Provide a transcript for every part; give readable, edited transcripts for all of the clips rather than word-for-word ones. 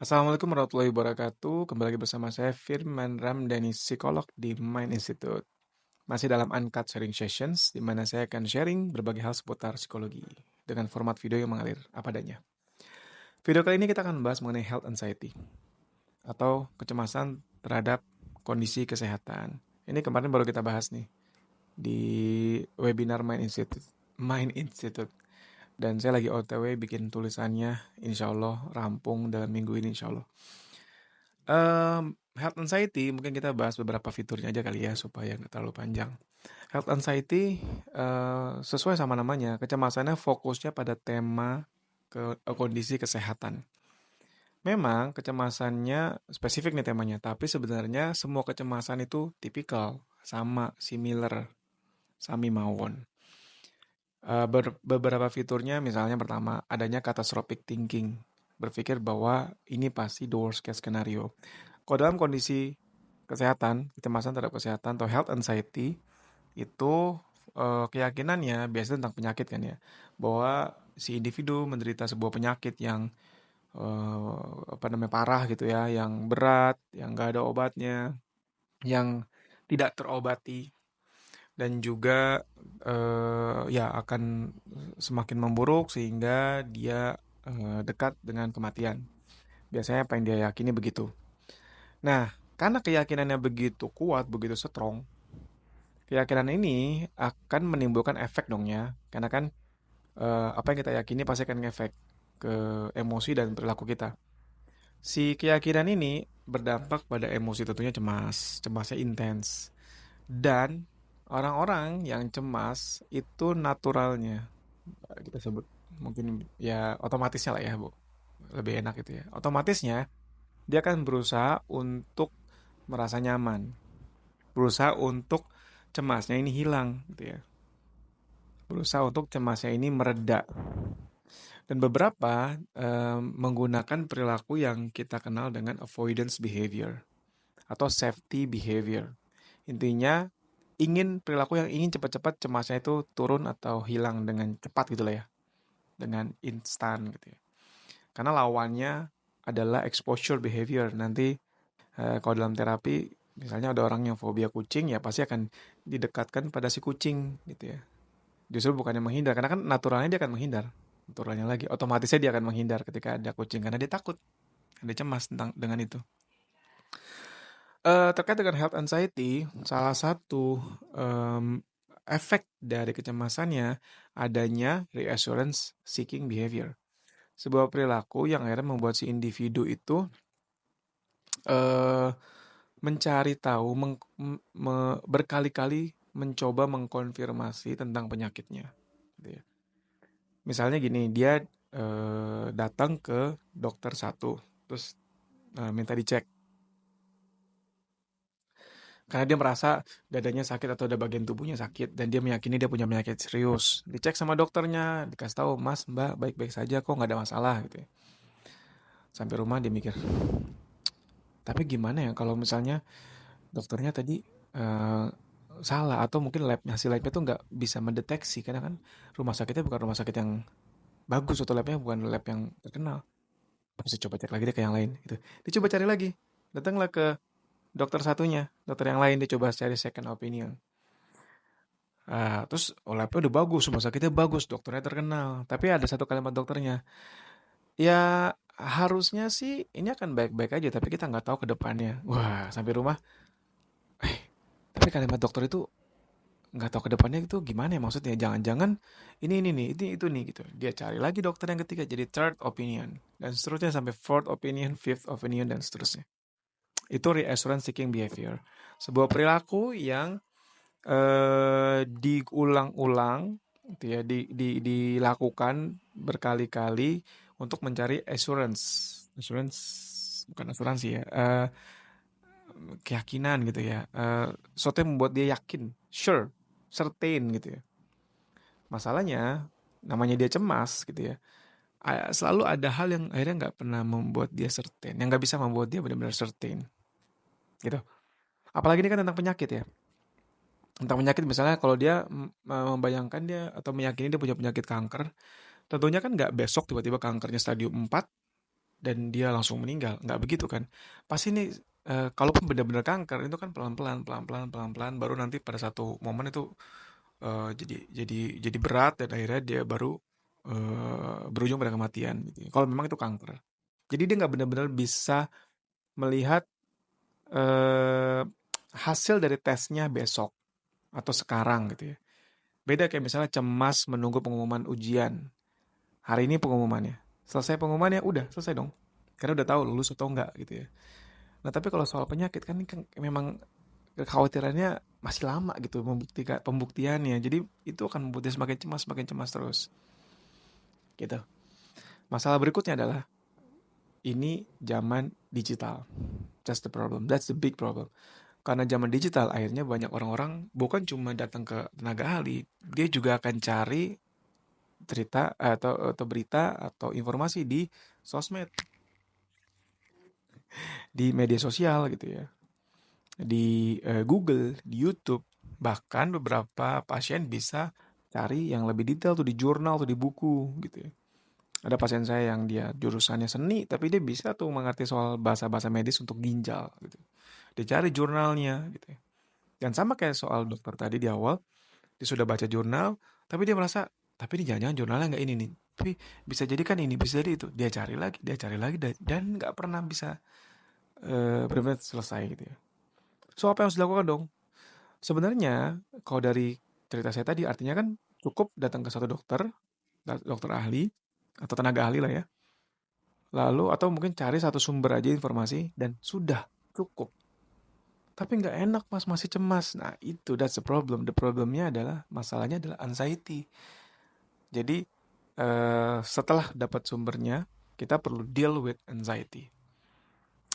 Assalamualaikum warahmatullahi wabarakatuh. Kembali lagi bersama saya Firman Ramdhani, psikolog di Mind Institute. Masih dalam Uncut Sharing Sessions, di mana saya akan sharing berbagai hal seputar psikologi dengan format video yang mengalir apa adanya. Video kali ini kita akan membahas mengenai health anxiety atau kecemasan terhadap kondisi kesehatan. Ini kemarin baru kita bahas nih di webinar Mind Institute. Mind Institute. Dan saya lagi OTW bikin tulisannya, insya Allah rampung dalam minggu ini insya Allah. Health anxiety mungkin kita bahas beberapa fiturnya aja kali ya supaya nggak terlalu panjang. Health anxiety sesuai sama namanya, kecemasannya fokusnya pada tema kondisi kesehatan. Memang kecemasannya spesifik nih temanya, tapi sebenarnya semua kecemasan itu tipikal, sama, similar, sami mawon. Beberapa fiturnya misalnya pertama, adanya catastrophic thinking. Berpikir bahwa ini pasti the worst case scenario. Kalau dalam kondisi kesehatan, kecemasan terhadap kesehatan atau health anxiety itu keyakinannya biasanya tentang penyakit kan ya, bahwa si individu menderita sebuah penyakit yang parah gitu ya, yang berat, yang gak ada obatnya, yang tidak terobati dan juga ya akan semakin memburuk sehingga dia dekat dengan kematian. Biasanya apa yang dia yakini begitu. Nah, karena keyakinannya begitu kuat, begitu strong, keyakinan ini akan menimbulkan efek dong ya. Karena kan apa yang kita yakini pasti akan ngefek ke emosi dan perilaku kita. Si keyakinan ini berdampak pada emosi tentunya cemas, cemasnya intens. Dan orang-orang yang cemas itu naturalnya, kita sebut mungkin ya otomatisnya lah ya, Bu. Lebih enak itu ya. Otomatisnya dia akan berusaha untuk merasa nyaman, berusaha untuk cemasnya ini hilang gitu ya. Berusaha untuk cemasnya ini mereda. Dan beberapa menggunakan perilaku yang kita kenal dengan avoidance behavior atau safety behavior. Intinya perilaku yang ingin cepat-cepat cemasnya itu turun atau hilang dengan cepat gitu lah ya. Dengan instan gitu ya. Karena lawannya adalah exposure behavior. Nanti kalau dalam terapi misalnya ada orang yang fobia kucing ya pasti akan didekatkan pada si kucing gitu ya. Justru bukannya menghindar karena kan naturalnya dia akan menghindar. Naturalnya lagi otomatisnya dia akan menghindar ketika ada kucing karena dia takut, dia cemas tentang dengan itu. Terkait dengan health anxiety, salah satu efek dari kecemasannya adanya reassurance seeking behavior. Sebuah perilaku yang akhirnya membuat si individu itu eh, mencari tahu, berkali-kali mencoba mengkonfirmasi tentang penyakitnya. Gitu ya. Misalnya gini, dia datang ke dokter satu, terus minta dicek. Karena dia merasa dadanya sakit atau ada bagian tubuhnya sakit dan dia meyakini dia punya penyakit serius. Dicek sama dokternya, dikasih tahu, "Mas, Mbak, baik-baik saja kok, nggak ada masalah," gitu ya. Sampai rumah dia mikir, "Tapi gimana ya kalau misalnya dokternya tadi eh, salah atau mungkin hasil labnya tuh nggak bisa mendeteksi karena kan rumah sakitnya bukan rumah sakit yang bagus atau labnya bukan lab yang terkenal. Bisa coba cek lagi deh ke yang lain." Gitu. Dia coba cari lagi. Datanglah ke dokter satunya, dokter yang lain dia coba cari second opinion. Terus labnya udah bagus, rumah sakitnya bagus, dokternya terkenal. Tapi ada satu kalimat dokternya, ya harusnya sih ini akan baik-baik aja, tapi kita nggak tahu ke depannya. Wah, sampai rumah, eh, tapi kalimat dokter itu nggak tahu ke depannya itu gimana ya maksudnya? Jangan-jangan ini nih, ini itu nih gitu. Dia cari lagi dokter yang ketiga, jadi third opinion. Dan seterusnya sampai fourth opinion, fifth opinion, dan seterusnya. Itu reassurance seeking behavior. Sebuah perilaku yang diulang-ulang gitu ya, dilakukan berkali-kali untuk mencari assurance. Assurance bukan asuransi ya, keyakinan gitu ya. Sesuatu yang membuat dia yakin, sure, certain gitu ya. Masalahnya namanya dia cemas gitu ya. Selalu ada hal yang akhirnya nggak pernah membuat dia certain, yang nggak bisa membuat dia benar-benar certain gitu. Apalagi ini kan tentang penyakit ya. Tentang penyakit misalnya kalau dia membayangkan dia atau meyakini dia punya penyakit kanker, tentunya kan nggak besok tiba-tiba kankernya stadium 4 dan dia langsung meninggal. Nggak begitu kan? Pasti ini kalaupun benar-benar kanker itu kan pelan-pelan, pelan-pelan, pelan-pelan, baru nanti pada satu momen itu jadi berat dan akhirnya dia baru berujung pada kematian gitu. Kalau memang itu kanker. Jadi dia nggak benar-benar bisa melihat eh, hasil dari tesnya besok atau sekarang gitu ya. Beda kayak misalnya cemas menunggu pengumuman ujian. Hari ini pengumumannya. Selesai pengumumannya udah selesai dong. Karena udah tahu lulus atau enggak gitu ya. Nah, tapi kalau soal penyakit kan ini kan memang kekhawatirannya masih lama gitu membuktikan pembuktiannya. Jadi itu akan membuat dia semakin cemas terus gitu. Masalah berikutnya adalah ini zaman digital. That's the problem. That's the big problem. Karena zaman digital akhirnya banyak orang-orang bukan cuma datang ke tenaga ahli, dia juga akan cari cerita atau berita atau informasi di sosmed, di media sosial gitu ya, di Google, di YouTube. Bahkan beberapa pasien bisa cari yang lebih detail tuh di jurnal tuh di buku gitu ya. Ada pasien saya yang dia jurusannya seni, tapi dia bisa tuh mengerti soal bahasa-bahasa medis untuk ginjal gitu. Dia cari jurnalnya gitu ya. Dan sama kayak soal dokter tadi di awal, dia sudah baca jurnal, tapi dia merasa, tapi ini jangan-jangan jurnalnya nggak ini nih. Tapi bisa jadi kan ini, bisa jadi itu. Dia cari lagi, dan nggak pernah bisa benar-benar selesai gitu ya. So apa yang harus dilakukan dong? Sebenarnya kalau dari cerita saya tadi artinya kan cukup datang ke satu dokter, dokter ahli atau tenaga ahli lah ya. Lalu atau mungkin cari satu sumber aja informasi dan sudah cukup. Tapi nggak enak mas, masih cemas. Nah itu, that's the problem. The problemnya adalah, masalahnya adalah anxiety. Jadi setelah dapat sumbernya, kita perlu deal with anxiety.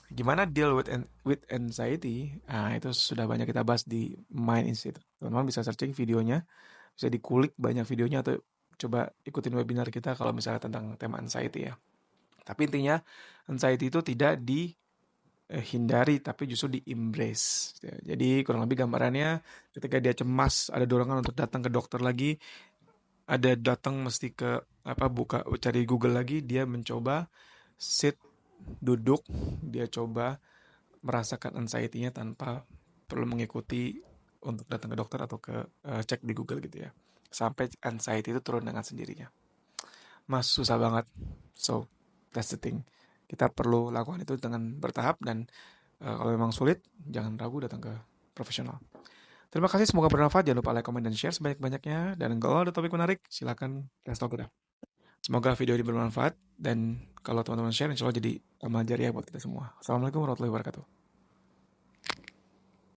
Gimana deal with anxiety? Nah, itu sudah banyak kita bahas di Mind Institute. Teman-teman bisa searching videonya, bisa dikulik banyak videonya atau coba ikutin webinar kita kalau misalnya tentang tema anxiety ya. Tapi intinya anxiety itu tidak dihindari tapi justru di-embrace. Jadi kurang lebih gambarannya ketika dia cemas, ada dorongan untuk datang ke dokter lagi, ada datang mesti ke apa buka cari Google lagi, dia mencoba sit duduk, dia coba merasakan anxiety-nya tanpa perlu mengikuti untuk datang ke dokter atau ke cek di Google gitu ya. Sampai anxiety itu turun dengan sendirinya. Mas susah banget. So, that's the thing. Kita perlu lakukan itu dengan bertahap dan kalau memang sulit, jangan ragu datang ke profesional. Terima kasih, semoga bermanfaat. Jangan lupa like, comment, dan share sebanyak-banyaknya. Dan kalau ada topik menarik, silakan kasih tahu kita. Semoga video ini bermanfaat. Dan kalau teman-teman share, insya Allah jadi amal jariah buat kita semua. Assalamualaikum warahmatullahi wabarakatuh.